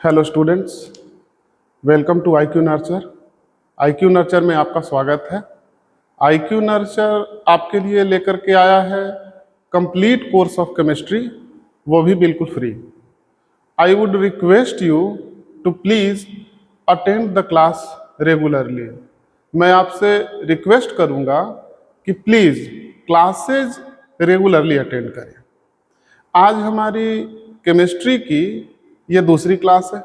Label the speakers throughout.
Speaker 1: Hello students, welcome to IQ nurture. IQ nurture में आपका स्वागत है। IQ नर्चर आपके लिए लेकर के आया है कंप्लीट कोर्स ऑफ केमिस्ट्री, वो भी बिल्कुल free. I would request you to please attend the class regularly. मैं आपसे रिक्वेस्ट करूँगा कि प्लीज़ क्लासेज रेगुलरली अटेंड करें। आज हमारी केमिस्ट्री की ये दूसरी क्लास है।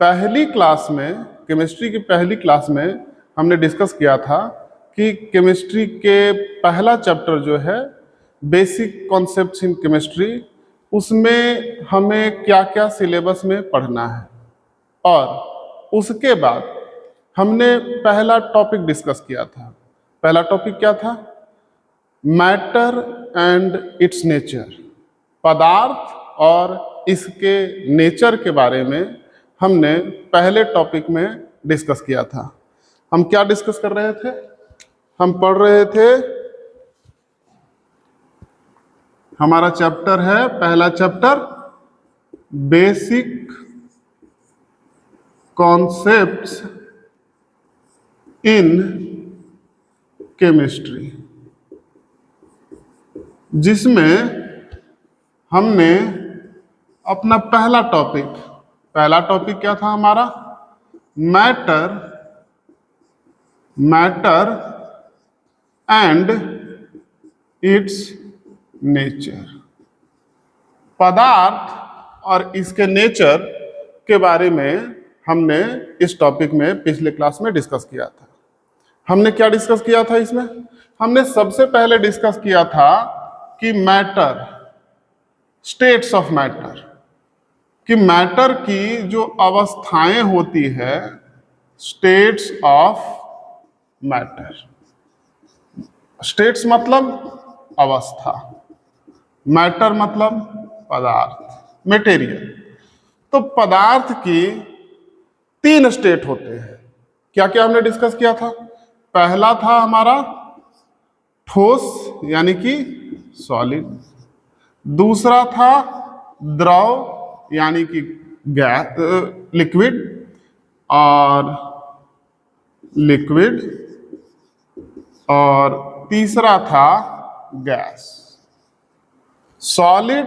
Speaker 1: पहली क्लास में, केमिस्ट्री की पहली क्लास में हमने डिस्कस किया था कि केमिस्ट्री के पहला चैप्टर जो है बेसिक कॉन्सेप्ट्स इन केमिस्ट्री, उसमें हमें क्या क्या सिलेबस में पढ़ना है। और उसके बाद हमने पहला टॉपिक डिस्कस किया था। पहला टॉपिक क्या था? मैटर एंड इट्स नेचर, पदार्थ और इसके नेचर के बारे में हमने पहले टॉपिक में डिस्कस किया था। हम क्या डिस्कस कर रहे थे? हम पढ़ रहे थे, हमारा चैप्टर है, पहला chapter basic concepts in chemistry, जिसमें हमने अपना पहला टॉपिक क्या था हमारा? मैटर एंड इट्स नेचर, पदार्थ और इसके नेचर के बारे में हमने इस टॉपिक में पिछले क्लास में डिस्कस किया था। हमने क्या डिस्कस किया था इसमें? हमने सबसे पहले डिस्कस किया था कि मैटर, स्टेट्स ऑफ मैटर, कि मैटर की जो अवस्थाएं होती है, स्टेट्स ऑफ मैटर। स्टेट्स मतलब अवस्था, मैटर मतलब पदार्थ, मटेरियल। तो पदार्थ की 3 स्टेट होते हैं। क्या क्या हमने डिस्कस किया था? पहला था हमारा ठोस यानी कि सॉलिड, दूसरा था द्रव यानी कि गैस, लिक्विड, और तीसरा था gas. Solid,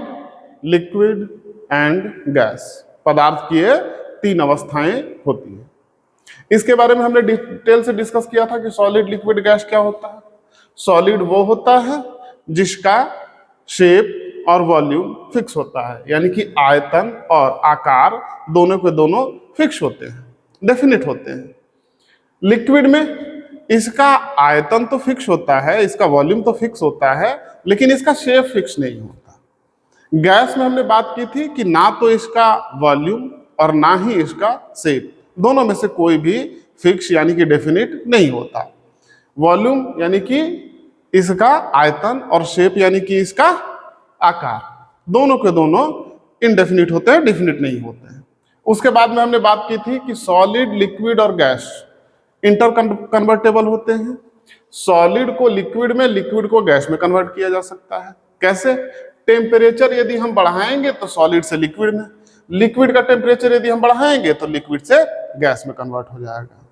Speaker 1: liquid and gas, पदार्थ की ये 3 अवस्थाएं होती हैं। इसके बारे में हमने डिटेल से डिस्कस किया था कि सॉलिड, लिक्विड, गैस क्या होता है। सॉलिड वो होता है जिसका शेप और वॉल्यूम फिक्स होता है, यानी कि आयतन और आकार दोनों के दोनों फिक्स होते हैं, डेफिनेट होते हैं। लिक्विड में इसका आयतन तो फिक्स होता है, इसका वॉल्यूम तो फिक्स होता है, लेकिन इसका शेप फिक्स नहीं होता। गैस में हमने बात की थी कि ना तो इसका वॉल्यूम और ना ही इसका शेप, दोनों में से कोई भी फिक्स यानी कि डेफिनेट नहीं होता। वॉल्यूम यानी कि इसका आयतन और शेप यानी कि इसका आकार, दोनों के दोनों इनडेफिनिट होते हैं, डेफिनिट नहीं होते हैं। उसके बाद में हमने बात की थी कि सॉलिड, लिक्विड और गैस इंटर कन्वर्टेबल होते हैं। सॉलिड को लिक्विड में, लिक्विड को गैस में कन्वर्ट किया जा सकता है। कैसे? टेम्परेचर यदि हम बढ़ाएंगे तो सॉलिड से लिक्विड में, लिक्विड का टेम्परेचर यदि हम बढ़ाएंगे तो लिक्विड से गैस में कन्वर्ट हो जाएगा।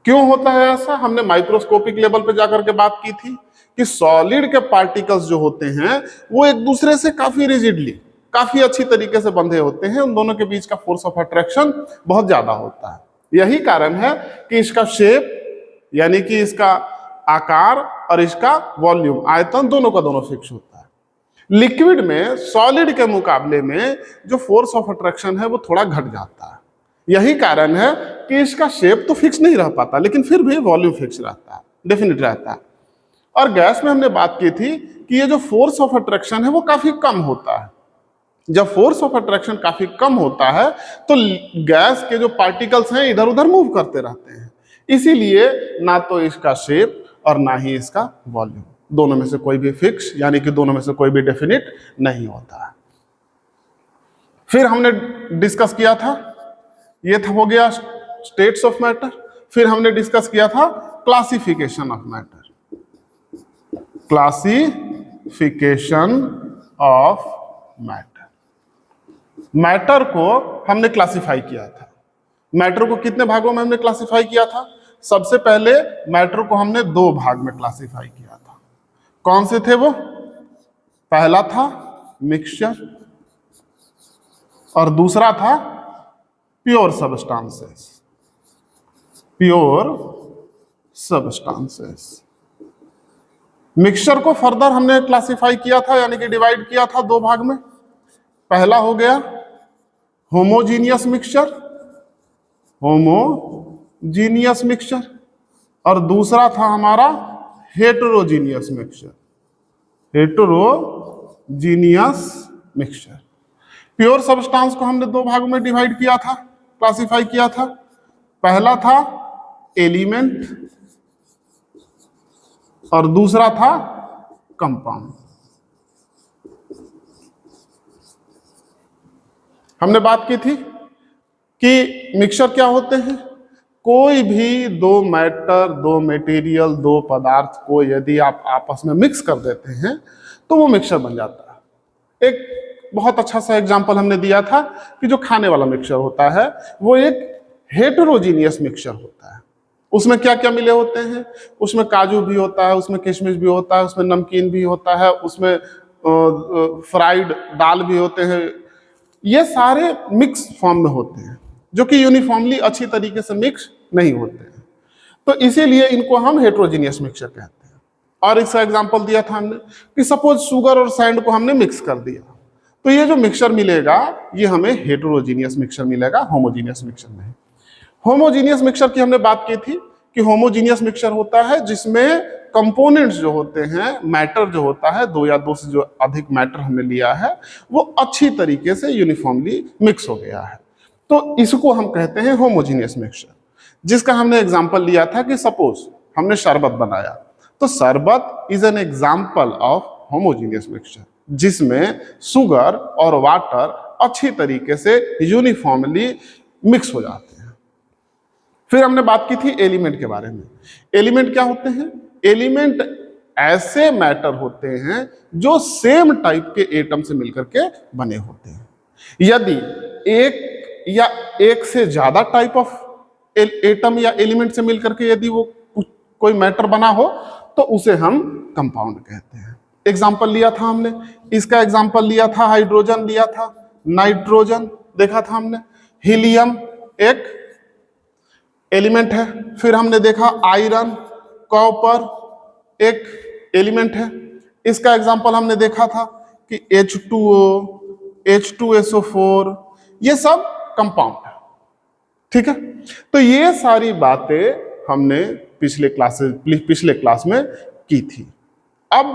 Speaker 1: क्यों होता है ऐसा? हमने माइक्रोस्कोपिक लेवल पे जाकर के बात की थी कि सॉलिड के पार्टिकल्स जो होते हैं वो एक दूसरे से काफी रिजिडली, काफी अच्छी तरीके से बंधे होते हैं। उन दोनों के बीच का फोर्स ऑफ अट्रैक्शन बहुत ज्यादा होता है। यही कारण है कि इसका शेप यानी कि इसका आकार और इसका वॉल्यूम, आयतन, दोनों का दोनों फिक्स होता है। लिक्विड में सॉलिड के मुकाबले में जो फोर्स ऑफ अट्रैक्शन है वो थोड़ा घट जाता है। यही कारण है कि इसका शेप तो फिक्स नहीं रह पाता, लेकिन फिर भी वॉल्यूम फिक्स रहता है, डेफिनेट रहता है। और गैस में हमने बात की थी कि ये जो फोर्स ऑफ अट्रैक्शन है वो काफी कम होता है। जब फोर्स ऑफ अट्रैक्शन काफी कम होता है तो गैस के जो पार्टिकल्स हैं इधर उधर मूव करते रहते हैं, इसीलिए ना तो इसका शेप और ना ही इसका वॉल्यूम, दोनों में से कोई भी फिक्स यानी कि दोनों में से कोई भी डेफिनिट नहीं होता है। फिर हमने डिस्कस किया था, ये था हो गया स्टेट्स ऑफ मैटर। फिर हमने डिस्कस किया था classification of matter, classification of matter. Matter को हमने क्लासिफाई किया था। मैटर को कितने भागों में हमने क्लासिफाई किया था? सबसे पहले मैटर को हमने दो भाग में क्लासिफाई किया था। कौन से थे वो? पहला था मिक्सचर और दूसरा था pure substances. Pure substances. Mixture को फर्दर हमने क्लासिफाई किया था, यानी कि डिवाइड किया था दो भाग में। पहला हो गया होमोजीनियस मिक्सचर, होमोजीनियस मिक्सचर, और दूसरा था हमारा heterogeneous mixture, heterogeneous mixture. Pure substance को हमने दो भागों में डिवाइड किया था, क्लासिफाई किया था। पहला था एलिमेंट और दूसरा था कंपाउंड। हमने बात की थी कि मिक्सचर क्या होते हैं? कोई भी दो मैटर, दो मटेरियल, दो पदार्थ को यदि आप आपस में मिक्स कर देते हैं तो वो मिक्सचर बन जाता है। एक बहुत अच्छा सा एग्जांपल हमने दिया था कि जो खाने वाला मिक्सचर होता है वो एक हेटेरोजीनियस मिक्सचर होता है। उसमें क्या क्या मिले होते हैं? उसमें काजू भी होता है, उसमें किशमिश भी होता है, उसमें नमकीन भी होता है, उसमें फ्राइड दाल भी होते हैं। ये सारे मिक्स फॉर्म में होते हैं जो कि यूनिफॉर्मली अच्छी तरीके से मिक्स नहीं होते हैं, तो इसीलिए इनको हम हेटेरोजीनियस मिक्सचर कहते हैं। और इसका एग्जांपल दिया था हमने कि सपोज शुगर और सैंड को हमने मिक्स कर दिया, तो ये जो मिक्सचर मिलेगा ये हमें हेटेरोजीनियस मिक्सचर मिलेगा, होमोजीनियस मिक्सचर नहीं। होमोजीनियस मिक्सचर की हमने बात की थी कि होमोजीनियस मिक्सचर होता है जिसमें कंपोनेंट्स जो होते हैं, मैटर जो होता है, दो या दो से जो अधिक मैटर हमने लिया है, वो अच्छी तरीके से यूनिफॉर्मली मिक्स हो गया है, तो इसको हम कहते हैं होमोजीनियस मिक्सचर। जिसका हमने एग्जांपल लिया था कि सपोज हमने शरबत बनाया, तो शरबत is an example of homogeneous mixture, जिसमें शुगर और वाटर अच्छी तरीके से यूनिफॉर्मली मिक्स हो जाते हैं। फिर हमने बात की थी एलिमेंट के बारे में। एलिमेंट क्या होते हैं? एलिमेंट ऐसे मैटर होते हैं जो सेम टाइप के एटम से मिलकर के बने होते हैं। यदि एक या एक से ज्यादा टाइप ऑफ एटम या एलिमेंट से मिलकर के यदि वो कोई मैटर बना हो तो उसे हम कंपाउंड कहते हैं। एग्जाम्पल लिया था हमने, इसका एग्जाम्पल लिया था हाइड्रोजन, लिया था नाइट्रोजन, देखा था हमने। हीलियम एक एलिमेंट है। फिर हमने देखा आयरन, कॉपर एक एलिमेंट है। इसका एग्जाम्पल हमने देखा था कि H2O, H2SO4, ये सब कंपाउंड है। ठीक है, तो ये सारी बातें हमने पिछले क्लास में की थी। अब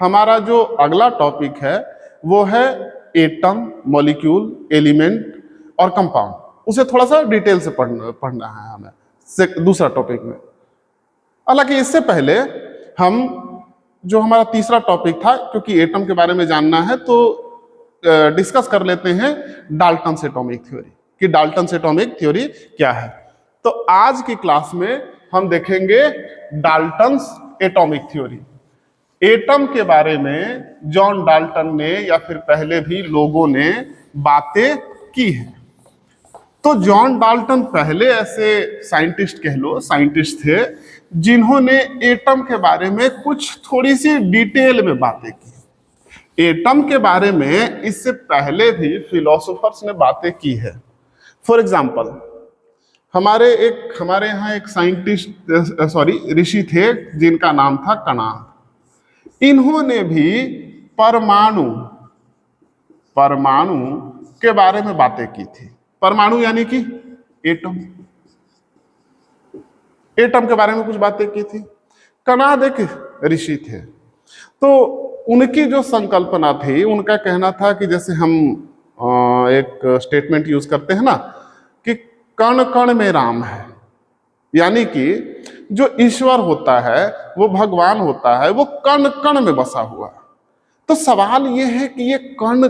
Speaker 1: हमारा जो अगला टॉपिक है वो है एटम, मॉलिक्यूल, एलिमेंट और कंपाउंड। उसे थोड़ा सा डिटेल से पढ़ना है हमें दूसरा टॉपिक में। हालांकि इससे पहले हम जो हमारा तीसरा टॉपिक था, क्योंकि एटम के बारे में जानना है तो डिस्कस कर लेते हैं डाल्टन्स एटॉमिक थ्योरी, कि डाल्टन्स एटॉमिक थ्योरी क्या है। तो आज की क्लास में हम देखेंगे डाल्टन्स एटॉमिक थ्योरी। एटम के बारे में जॉन डाल्टन ने या फिर पहले भी लोगों ने बातें की हैं। तो जॉन डाल्टन पहले ऐसे साइंटिस्ट कह लो, साइंटिस्ट थे जिन्होंने एटम के बारे में कुछ थोड़ी सी डिटेल में बातें की। एटम के बारे में इससे पहले भी फिलोसोफर्स ने बातें की है। फॉर एग्जाम्पल हमारे यहाँ एक साइंटिस्ट ऋषि थे जिनका नाम था कणाद। इन्होंने भी परमाणु के बारे में बातें की थी। परमाणु यानी कि एटम के बारे में कुछ बातें की थी। कणाद एक ऋषि थे, तो उनकी जो संकल्पना थी, उनका कहना था कि जैसे हम एक स्टेटमेंट यूज करते हैं ना कि कण कण में राम है, यानी कि जो ईश्वर होता है, वो भगवान होता है, वो कण कण में बसा हुआ है। तो सवाल ये है कि ये कण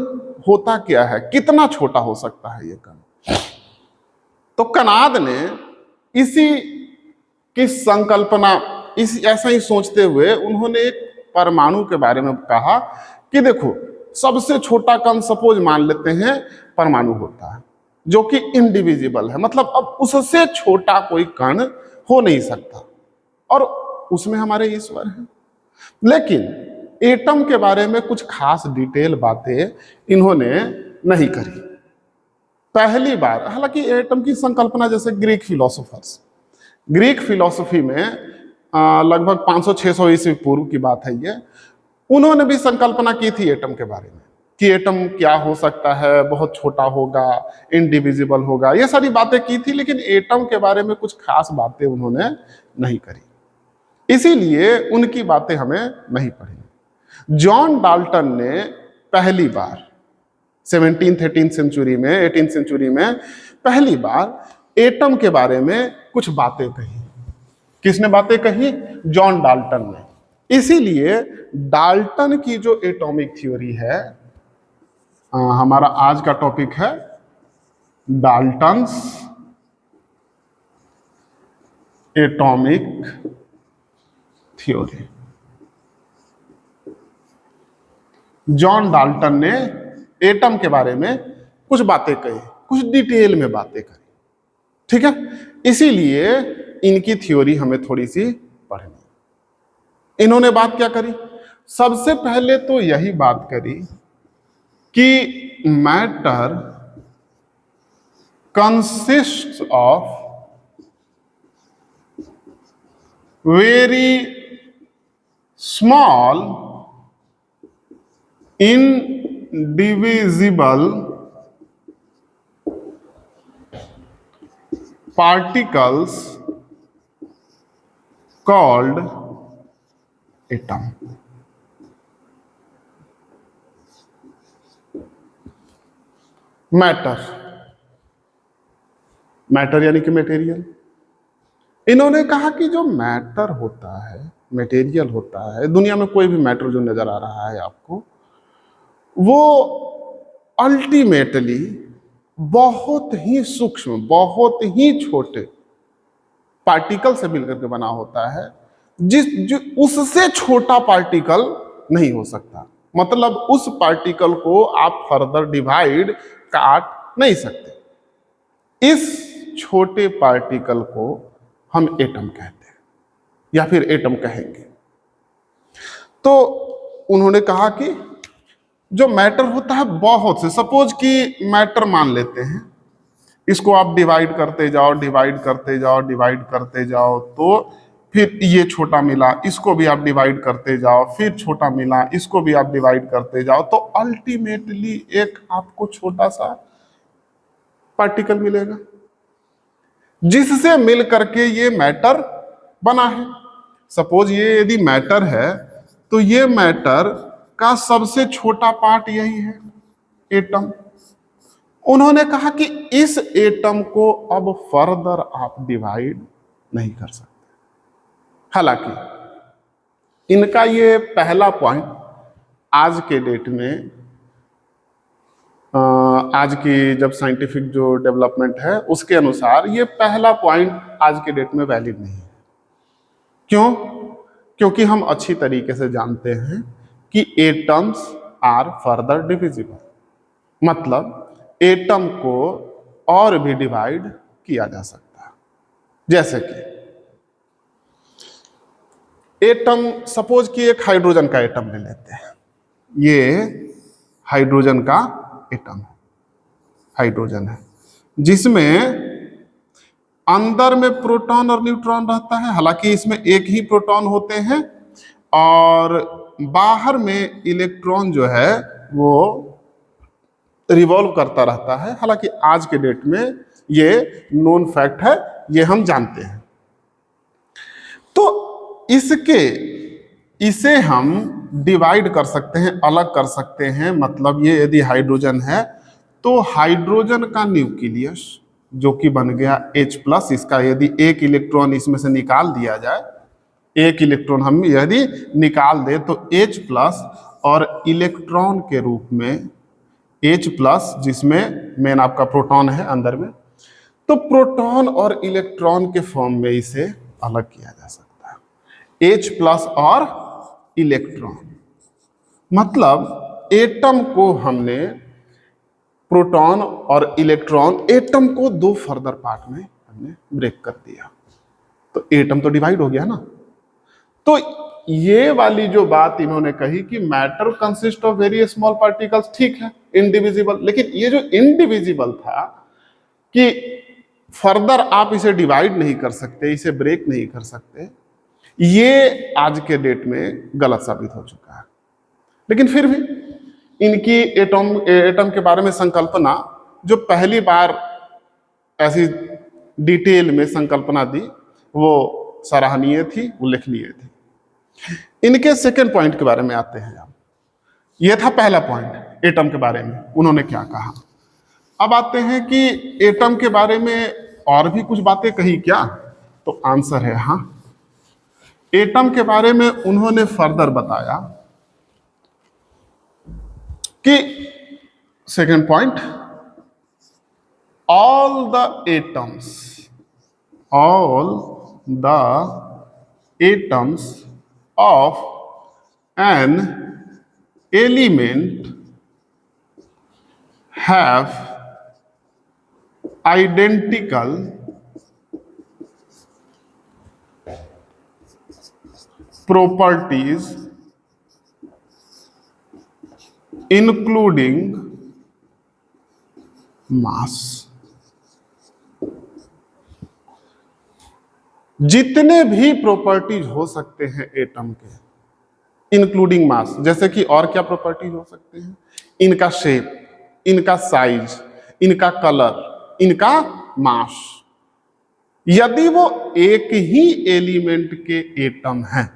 Speaker 1: होता क्या है, कितना छोटा हो सकता है ये कण। तो कणाद ने इसी की संकल्पना ऐसा ही सोचते हुए उन्होंने एक परमाणु के बारे में कहा कि देखो, सबसे छोटा कण सपोज मान लेते हैं परमाणु होता है, जो कि इनडिविजिबल है, मतलब अब उससे छोटा कोई कण हो नहीं सकता, और उसमें हमारे ईश्वर हैं। लेकिन एटम के बारे में कुछ खास डिटेल बातें इन्होंने नहीं करी। पहली बार, हालांकि एटम की संकल्पना जैसे ग्रीक फिलोसफी में लगभग 500-600 ईस्वी पूर्व की बात है ये, उन्होंने भी संकल्पना की थी एटम के बारे में कि एटम क्या हो सकता है, बहुत छोटा होगा, इनडिविजिबल होगा, ये सारी बातें की थी, लेकिन एटम के बारे में कुछ खास बातें उन्होंने नहीं करी, इसीलिए उनकी बातें हमें नहीं पढ़ी। जॉन डाल्टन ने पहली बार 18th सेंचुरी में पहली बार एटम के बारे में कुछ बातें कही। किसने बातें कही? जॉन डाल्टन ने। इसीलिए डाल्टन की जो एटॉमिक थ्योरी है, हमारा आज का टॉपिक है Dalton's atomic theory. John Dalton ने एटम के बारे में कुछ बातें कही, कुछ डिटेल में बातें करी, ठीक है, इसीलिए इनकी थ्योरी हमें थोड़ी सी पढ़नी। इन्होंने बात क्या करी? सबसे पहले तो यही बात करी कि matter consists of very small indivisible particles called atom. Matter यानी कि मटेरियल। इन्होंने कहा कि जो मैटर होता है, मटेरियल होता है, दुनिया में कोई भी मैटर जो नजर आ रहा है आपको, वो अल्टीमेटली बहुत ही सूक्ष्म, बहुत ही छोटे पार्टिकल से मिलकर के बना होता है, जो उससे छोटा पार्टिकल नहीं हो सकता। मतलब उस पार्टिकल को आप फर्दर डिवाइड, काट नहीं सकते। इस छोटे पार्टिकल को हम एटम कहते हैं या फिर एटम कहेंगे। तो उन्होंने कहा कि जो मैटर होता है बहुत से, सपोज कि मैटर मान लेते हैं, इसको आप डिवाइड करते जाओ, डिवाइड करते जाओ, डिवाइड करते जाओ, तो फिर ये छोटा मिला, इसको भी आप डिवाइड करते जाओ, फिर छोटा मिला, इसको भी आप डिवाइड करते जाओ, तो अल्टीमेटली एक आपको छोटा सा पार्टिकल मिलेगा, जिससे मिल करके ये मैटर बना है। सपोज ये यदि मैटर है, तो ये मैटर का सबसे छोटा पार्ट यही है, एटम। उन्होंने कहा कि इस एटम को अब फर्दर आप डिवाइड नहीं कर सकते। हालांकि इनका ये पहला पॉइंट आज के डेट में, आज की जब साइंटिफिक जो डेवलपमेंट है उसके अनुसार, ये पहला पॉइंट आज के डेट में वैलिड नहीं है। क्यों? क्योंकि हम अच्छी तरीके से जानते हैं कि एटम्स आर फर्दर डिविजिबल, मतलब एटम को और भी डिवाइड किया जा सकता है। जैसे कि एटम, सपोज कि एक हाइड्रोजन का एटम ले लेते हैं, ये हाइड्रोजन का एटम है, हाइड्रोजन है, जिसमें अंदर में प्रोटॉन और न्यूट्रॉन रहता है। हालांकि इसमें एक ही प्रोटॉन होते हैं, और बाहर में इलेक्ट्रॉन जो है वो रिवॉल्व करता रहता है। हालांकि आज के डेट में ये नोन फैक्ट है, ये हम जानते हैं। तो इसे हम डिवाइड कर सकते हैं, अलग कर सकते हैं। मतलब ये यदि हाइड्रोजन है, तो हाइड्रोजन का न्यूक्लियस जो कि बन गया H+, इसका यदि एक इलेक्ट्रॉन इसमें से निकाल दिया जाए, एक इलेक्ट्रॉन हम यदि निकाल दे, तो H+ और इलेक्ट्रॉन के रूप में H+, जिसमें मेन आपका प्रोटॉन है अंदर में, तो प्रोटॉन और इलेक्ट्रॉन के फॉर्म में इसे अलग किया जा सकता है, H+ और इलेक्ट्रॉन। मतलब एटम को हमने प्रोटॉन और इलेक्ट्रॉन, एटम को दो फर्दर पार्ट में हमने ब्रेक कर दिया, तो एटम तो डिवाइड हो गया ना। तो ये वाली जो बात इन्होंने कही कि matter consist of very small particles, ठीक है, इनडिविजिबल, लेकिन ये जो इनडिविजिबल था कि फर्दर आप इसे डिवाइड नहीं कर सकते, इसे ब्रेक नहीं कर सकते, ये आज के डेट में गलत साबित हो चुका है। लेकिन फिर भी इनकी एटम के बारे में संकल्पना, जो पहली बार ऐसी डिटेल में संकल्पना दी, वो सराहनीय थी, उल्लेखनीय थी। इनके सेकेंड पॉइंट के बारे में आते हैं। अब यह था पहला पॉइंट एटम के बारे में, उन्होंने क्या कहा। अब आते हैं कि एटम के बारे में और भी कुछ बातें कही क्या, तो आंसर है हाँ। एटम के बारे में उन्होंने फर्दर बताया कि second point, all the atoms of an element have identical properties including mass। जितने भी प्रॉपर्टीज हो सकते हैं एटम के, इंक्लूडिंग मास, जैसे कि और क्या प्रॉपर्टीज हो सकते हैं, इनका शेप, इनका साइज, इनका कलर, इनका मास। यदि वो एक ही एलिमेंट के एटम हैं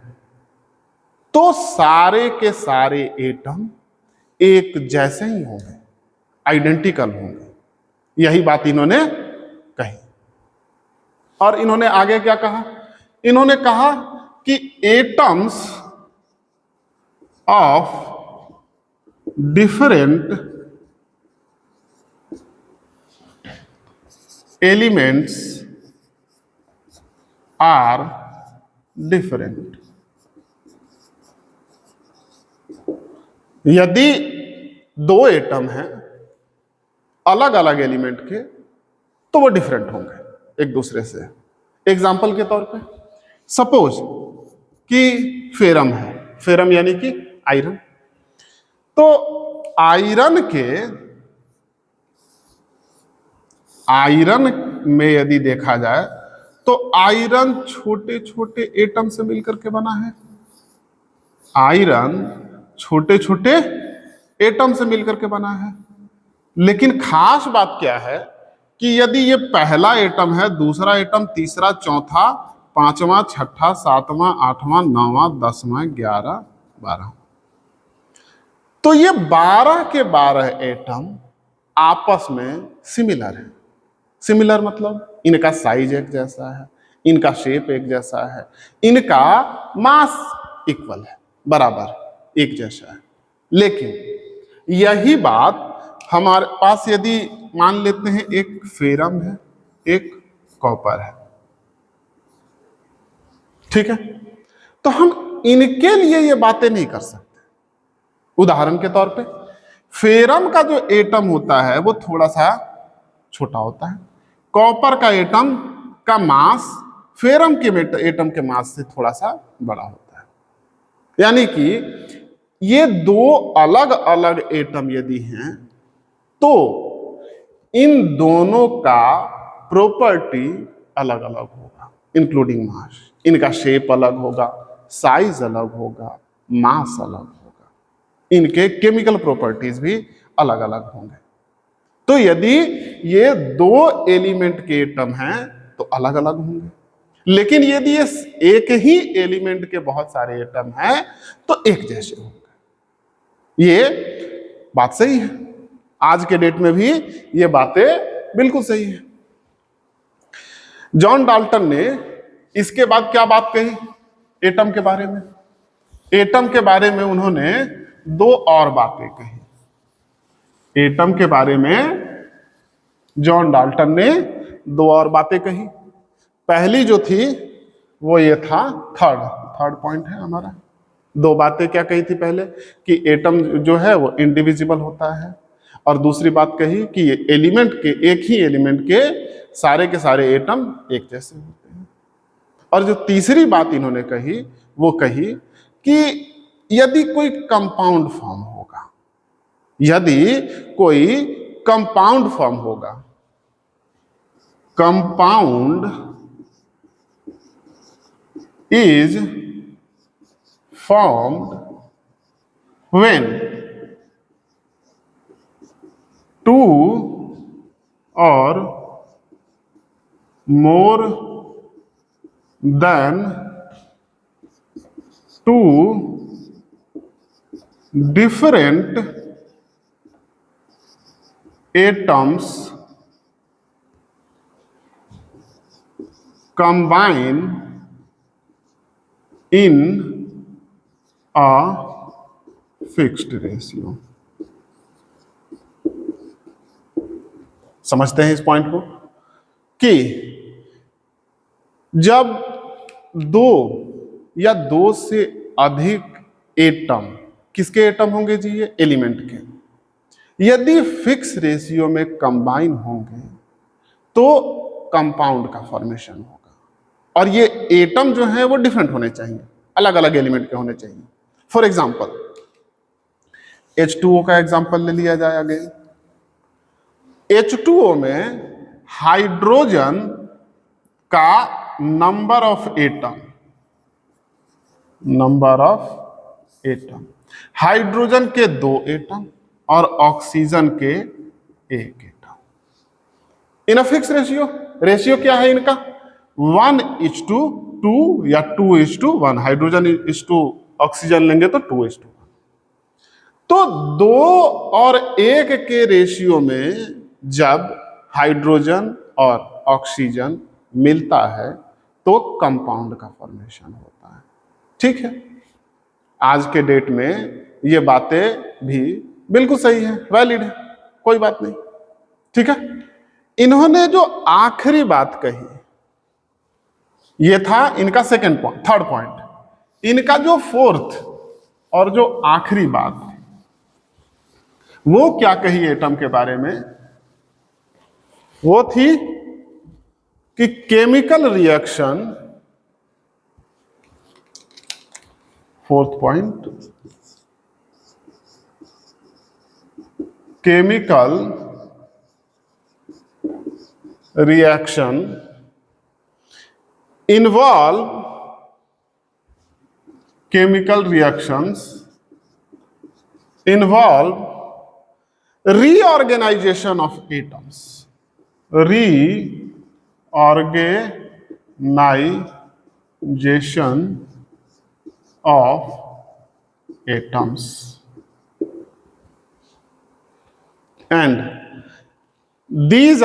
Speaker 1: तो सारे के सारे एटम एक जैसे ही होंगे, आइडेंटिकल होंगे। यही बात इन्होंने कही। और इन्होंने आगे क्या कहा, इन्होंने कहा कि atoms of different elements are different. यदि दो एटम हैं अलग अलग एलिमेंट के, तो वो डिफरेंट होंगे एक दूसरे से। एग्जाम्पल के तौर पे सपोज कि फेरम है, फेरम यानी कि आयरन। तो आयरन में यदि देखा जाए तो आयरन छोटे छोटे एटम से मिलकर के बना है। आयरन छोटे छोटे एटम से मिलकर के बना है। लेकिन खास बात क्या है कि यदि ये पहला एटम है, दूसरा एटम, तीसरा, चौथा, पांचवा, छठा, सातवां, आठवां, नौवां, 10वां, 11, 12, तो ये 12 के 12 एटम आपस में सिमिलर है। सिमिलर मतलब इनका साइज एक जैसा है, इनका शेप एक जैसा है, इनका मास इक्वल है, बराबर एक जैसा है। लेकिन यही बात हमारे पास यदि मान लेते हैं एक फेरम है, एक कॉपर है, ठीक है, तो हम इनके लिए ये बातें नहीं कर सकते। उदाहरण के तौर पे फेरम का जो एटम होता है वो थोड़ा सा छोटा होता है। कॉपर का एटम का मास फेरम के एटम के मास से थोड़ा सा बड़ा होता है। यानी कि ये दो अलग अलग एटम यदि हैं तो इन दोनों का प्रॉपर्टी अलग अलग होगा, इंक्लूडिंग मास। इनका शेप अलग होगा, साइज अलग होगा, मास अलग होगा, इनके केमिकल प्रॉपर्टीज भी अलग अलग होंगे। तो यदि ये दो एलिमेंट के एटम हैं तो अलग अलग होंगे, लेकिन यदि ये एक ही एलिमेंट के बहुत सारे एटम हैं तो एक जैसे होंगे। ये बात सही है, आज के डेट में भी ये बातें बिल्कुल सही है। जॉन डाल्टन ने इसके बाद क्या बात कही एटम के बारे में? एटम के बारे में उन्होंने दो और बातें कही। एटम के बारे में जॉन डाल्टन ने दो और बातें कही। पहली जो थी वो ये था, थर्ड पॉइंट है हमारा, दो बातें क्या कही थी पहले, कि एटम जो है वो इंडिविजिबल होता है, और दूसरी बात कही कि एलिमेंट के, एक ही एलिमेंट के सारे एटम एक जैसे होते हैं। और जो तीसरी बात इन्होंने कही वो कही कि यदि कोई कंपाउंड फॉर्म होगा, यदि कोई कंपाउंड फॉर्म होगा, compound is formed when two or more than two different atoms combine in a fixed ratio। समझते हैं इस पॉइंट को, कि जब दो या दो से अधिक एटम, किसके एटम होंगे जी, ये एलिमेंट के, यदि फिक्स रेशियो में कंबाइन होंगे तो कंपाउंड का फॉर्मेशन होगा। और ये एटम जो है वो डिफरेंट होने चाहिए, अलग अलग एलिमेंट के होने चाहिए। फॉर एग्जाम्पल H2O का एग्जाम्पल ले लिया जाए अगेन। H2O में हाइड्रोजन का नंबर ऑफ एटम, हाइड्रोजन के 2 एटम और ऑक्सीजन के 1 atom in a fix ratio. Ratio क्या है इनका, 1:2 या 2:1। हाइड्रोजन इज टू ऑक्सीजन लेंगे तो 2:1। तो 2 और 1 के रेशियो में जब हाइड्रोजन और ऑक्सीजन मिलता है तो कंपाउंड का फॉर्मेशन होता है। ठीक है, आज के डेट में ये बातें भी बिल्कुल सही है, वैलिड है, कोई बात नहीं। ठीक है, इन्होंने जो आखिरी बात कही, ये था इनका सेकंड पॉइंट, थर्ड पॉइंट। इनका जो फोर्थ और जो आखिरी बात थी वो क्या कही एटम के बारे में, वो थी कि chemical reaction, fourth point, chemical reaction involve chemical reactions involve reorganization of atoms, reorganization of atoms, and these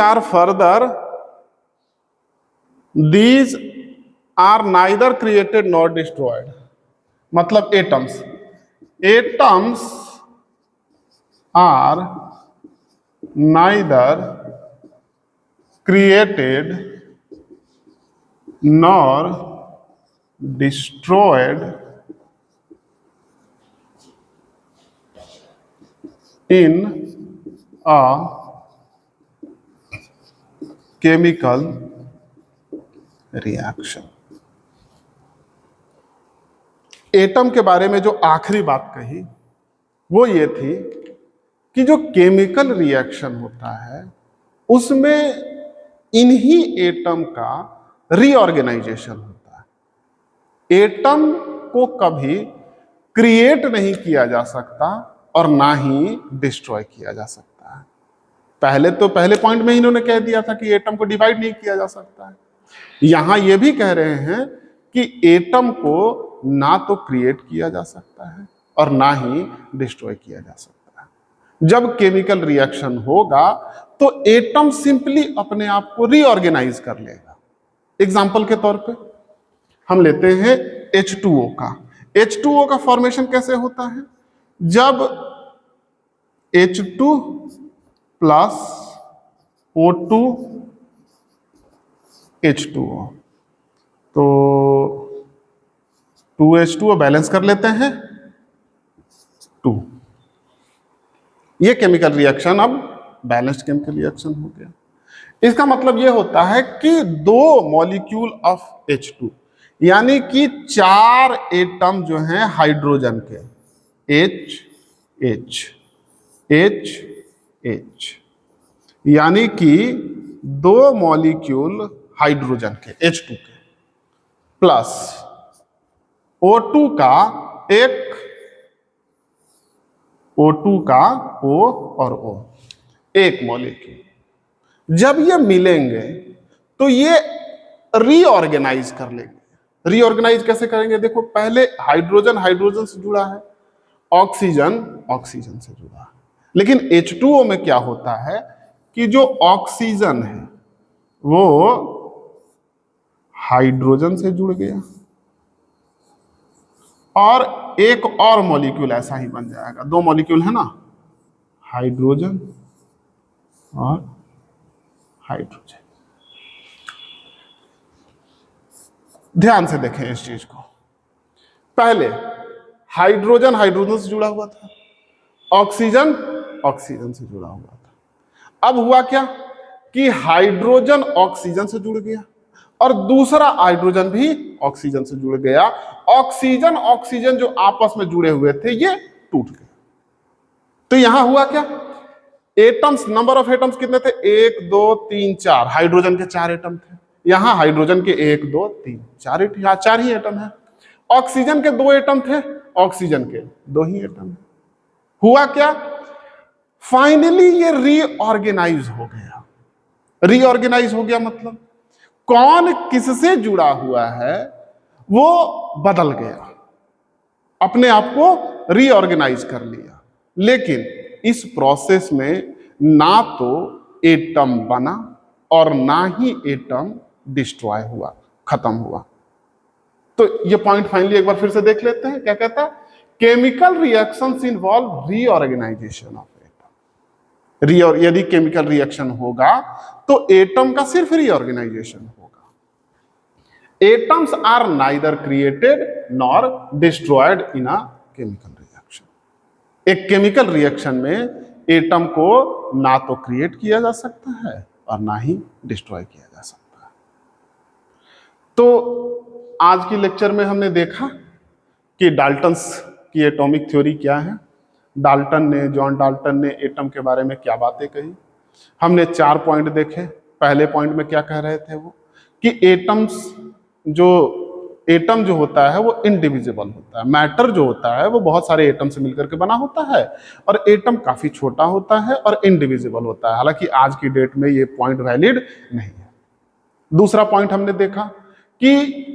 Speaker 1: are neither created nor destroyed। मतलब atoms are neither created nor destroyed in a chemical reaction। Atom के बारे में जो आखिरी बात कही वो ये थी कि जो केमिकल रिएक्शन होता है उसमें इन्हीं एटम का रीऑर्गेनाइजेशन होता है। एटम को कभी क्रिएट नहीं किया जा सकता और ना ही डिस्ट्रॉय किया जा सकता है। पहले पॉइंट में इन्होंने कह दिया था कि एटम को डिवाइड नहीं किया जा सकता है। यहां ये भी कह रहे हैं कि एटम को ना तो क्रिएट किया जा सकता है और ना ही डिस्ट्रॉय किया जा सकता है। जब केमिकल रिएक्शन होगा तो एटम सिंपली अपने आप को रीऑर्गेनाइज कर लेगा। एग्जाम्पल के तौर पे हम लेते हैं H2O का। H2O का फॉर्मेशन कैसे होता है, जब H2 प्लस O2 H2O, तो 2H2O बैलेंस कर लेते हैं 2। ये केमिकल रिएक्शन अब बैलेंस्ड केमिकल रिएक्शन हो गया। इसका मतलब ये होता है कि दो मॉलिक्यूल ऑफ H2 यानी कि 4 एटम जो हैं हाइड्रोजन के, H H H H, यानी कि दो मॉलिक्यूल हाइड्रोजन के H2 के प्लस O2 का O2 का O और O, एक मॉलिक्यूल, जब ये मिलेंगे तो ये रीऑर्गेनाइज कर लेंगे। रीऑर्गेनाइज कैसे करेंगे? देखो, पहले हाइड्रोजन हाइड्रोजन से जुड़ा है, ऑक्सीजन ऑक्सीजन से जुड़ा है, लेकिन H2O में क्या होता है कि जो ऑक्सीजन है वो हाइड्रोजन से जुड़ गया और एक और मॉलिक्यूल ऐसा ही बन जाएगा। दो मॉलिक्यूल है ना, हाइड्रोजन और हाइड्रोजन। ध्यान से देखें इस चीज को। पहले हाइड्रोजन हाइड्रोजन से जुड़ा हुआ था, ऑक्सीजन ऑक्सीजन से जुड़ा हुआ था। अब हुआ क्या कि हाइड्रोजन ऑक्सीजन से जुड़ गया और दूसरा हाइड्रोजन भी ऑक्सीजन से जुड़ गया। ऑक्सीजन ऑक्सीजन जो आपस में जुड़े हुए थे ये टूट गए। तो यहां हुआ क्या? एटम्स, नंबर ऑफ एटम्स कितने थे? 1 2 3 4। हाइड्रोजन के 4 एटम थे, यहां हाइड्रोजन के 1 2 3 4 यहां 4 ही एटम है। ऑक्सीजन के 2 एटम थे, ऑक्सीजन के 2 ही एटम है। हुआ क्या? फाइनली ये रीऑर्गेनाइज हो गया। रीऑर्गेनाइज हो गया मतलब कौन किससे जुड़ा हुआ है वो बदल गया, अपने आप को रीऑर्गेनाइज कर लिया। लेकिन इस प्रोसेस में ना तो एटम बना और ना ही एटम डिस्ट्रॉय हुआ, खत्म हुआ। तो ये पॉइंट फाइनली एक बार फिर से देख लेते हैं। क्या कहता है? Chemical reactions involve reorganisation of atom. यदि केमिकल रिएक्शन होगा तो एटम का सिर्फ रीऑर्गेनाइजेशन होगा। Atoms are neither created nor destroyed in a chemical reaction. एक केमिकल रिएक्शन में एटम को ना तो क्रिएट किया जा सकता है और ना ही डिस्ट्रॉय किया जा सकता है। तो आज की लेक्चर में हमने देखा कि डाल्टन्स की एटॉमिक थ्योरी क्या है, जॉन डाल्टन ने एटम के बारे में क्या बातें कही। हमने 4 पॉइंट देखे। पहले पॉइंट में क्या कह रहे थे वो कि एटम जो होता है वो इनडिविजिबल होता है। मैटर जो होता है वो बहुत सारे एटम से मिलकर के बना होता है और एटम काफी छोटा होता है और इनडिविजिबल होता है। हालांकि आज की डेट में ये पॉइंट वैलिड नहीं है। दूसरा पॉइंट हमने देखा कि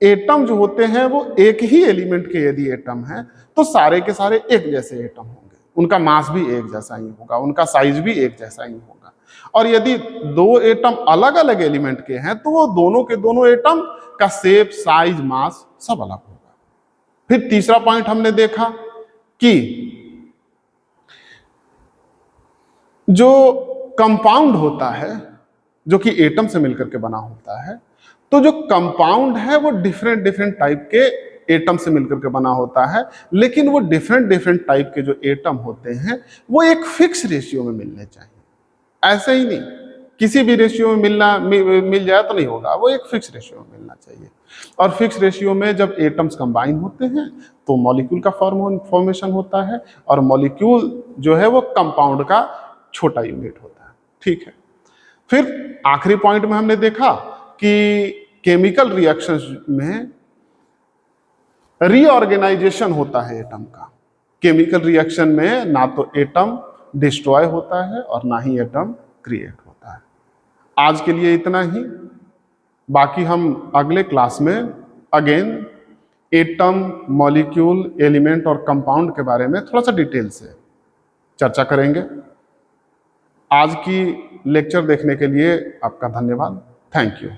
Speaker 1: एटम जो होते हैं वो एक ही एलिमेंट के यदि एटम हैं तो सारे के सारे एक जैसे एटम होंगे, उनका मास भी एक जैसा ही होगा, उनका साइज भी एक जैसा ही होगा। और यदि दो एटम अलग अलग एलिमेंट के हैं तो वो दोनों के दोनों एटम का शेप, साइज, मास सब अलग होगा। फिर तीसरा पॉइंट हमने देखा कि जो कंपाउंड होता है जो कि एटम से मिलकर के बना होता है, तो जो कंपाउंड है वो डिफरेंट डिफरेंट टाइप के एटम से मिलकर के बना होता है, लेकिन वो डिफरेंट डिफरेंट टाइप के जो एटम होते हैं वो एक फिक्स रेशियो में मिलने चाहिए। ऐसे ही नहीं किसी भी रेशियो में मिल जाए तो नहीं होगा, वो एक फिक्स रेशियो में मिलना चाहिए। और फिक्स रेशियो में जब एटम्स कंबाइन होते हैं तो मॉलिक्यूल का फॉर्मेशन होता है और मॉलिक्यूल जो है वो कंपाउंड का छोटा यूनिट होता है। ठीक है। फिर आखिरी पॉइंट में हमने देखा कि केमिकल रिएक्शंस में रीऑर्गेनाइजेशन होता है एटम का। केमिकल रिएक्शन में ना तो एटम डिस्ट्रॉय होता है और ना ही एटम क्रिएट होता है। आज के लिए इतना ही। बाकी हम अगले क्लास में अगेन एटम, मॉलिक्यूल, एलिमेंट और कंपाउंड के बारे में थोड़ा सा डिटेल से चर्चा करेंगे। आज की लेक्चर देखने के लिए आपका धन्यवाद। Thank you.